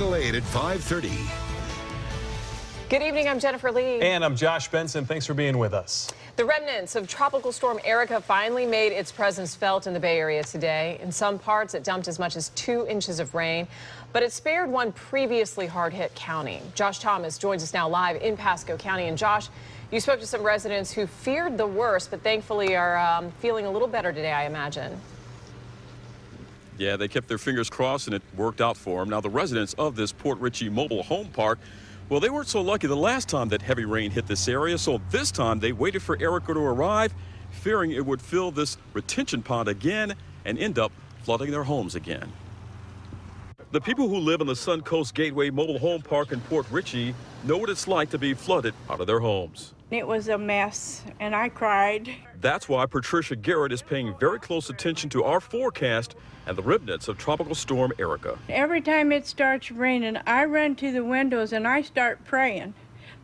Adelaide at 5:30. Good evening, I'm Jennifer Lee. And I'm Josh Benson. Thanks for being with us. The remnants of Tropical Storm Erika finally made its presence felt in the Bay Area today. In some parts, it dumped as much as 2 inches of rain, but it spared one previously hard-hit county. Josh Thomas joins us now live in Pasco County. And Josh, you spoke to some residents who feared the worst, but thankfully are feeling a little better today, I imagine. Yeah, they kept their fingers crossed, and it worked out for them. Now, the residents of this Port Richey mobile home park, well, they weren't so lucky the last time that heavy rain hit this area, so this time they waited for Erika to arrive, fearing it would fill this retention pond again and end up flooding their homes again. The people who live in the Suncoast Gateway Mobile Home Park in Port Richey know what it's like to be flooded out of their homes. It was a mess, and I cried. That's why Patricia Garrett is paying very close attention to our forecast and the remnants of Tropical Storm Erika. Every time it starts raining, I run to the windows and I start praying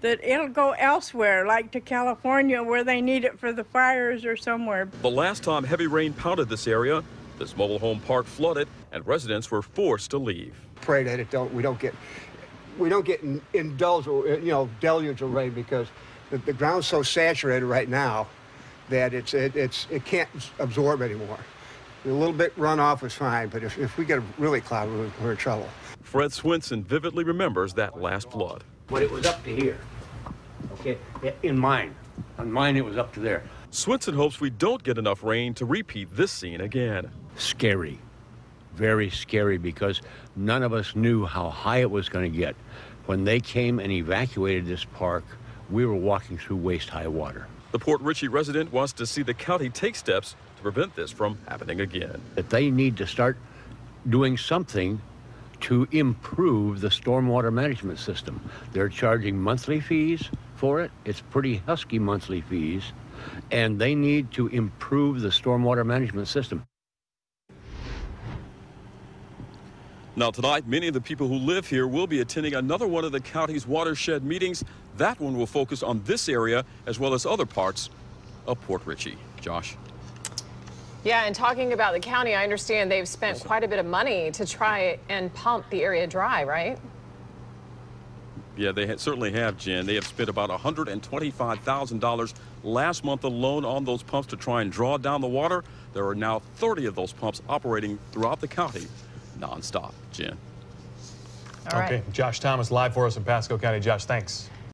that it'll go elsewhere, like to California where they need it for the fires or somewhere. The last time heavy rain pounded this area, this mobile home park flooded and residents were forced to leave. Pray that we don't get indulged, deluge of rain, because the ground's so saturated right now that it can't absorb anymore. A little bit runoff is fine, but if we get a really cloud, we're in trouble. Fred Swinson vividly remembers that last flood. But it was up to here, okay? On mine it was up to there. Swinson hopes we don't get enough rain to repeat this scene again. Scary, very scary, because none of us knew how high it was going to get. When they came and evacuated this park, we were walking through waist-high water. The Port Richey resident wants to see the county take steps to prevent this from happening again. That they need to start doing something to improve the stormwater management system. They're charging monthly fees for it. It's pretty husky monthly fees, and they need to improve the stormwater management system. Now tonight, many of the people who live here will be attending another one of the county's watershed meetings. That one will focus on this area as well as other parts of Port Richey. Josh? Yeah, and talking about the county, I understand they've spent quite a bit of money to try and pump the area dry, right? Yeah, they certainly have, Jen. They have spent about $125,000 last month alone on those pumps to try and draw down the water. There are now 30 of those pumps operating throughout the county nonstop. Jen. All right. Okay, Josh Thomas live for us in Pasco County. Josh, thanks.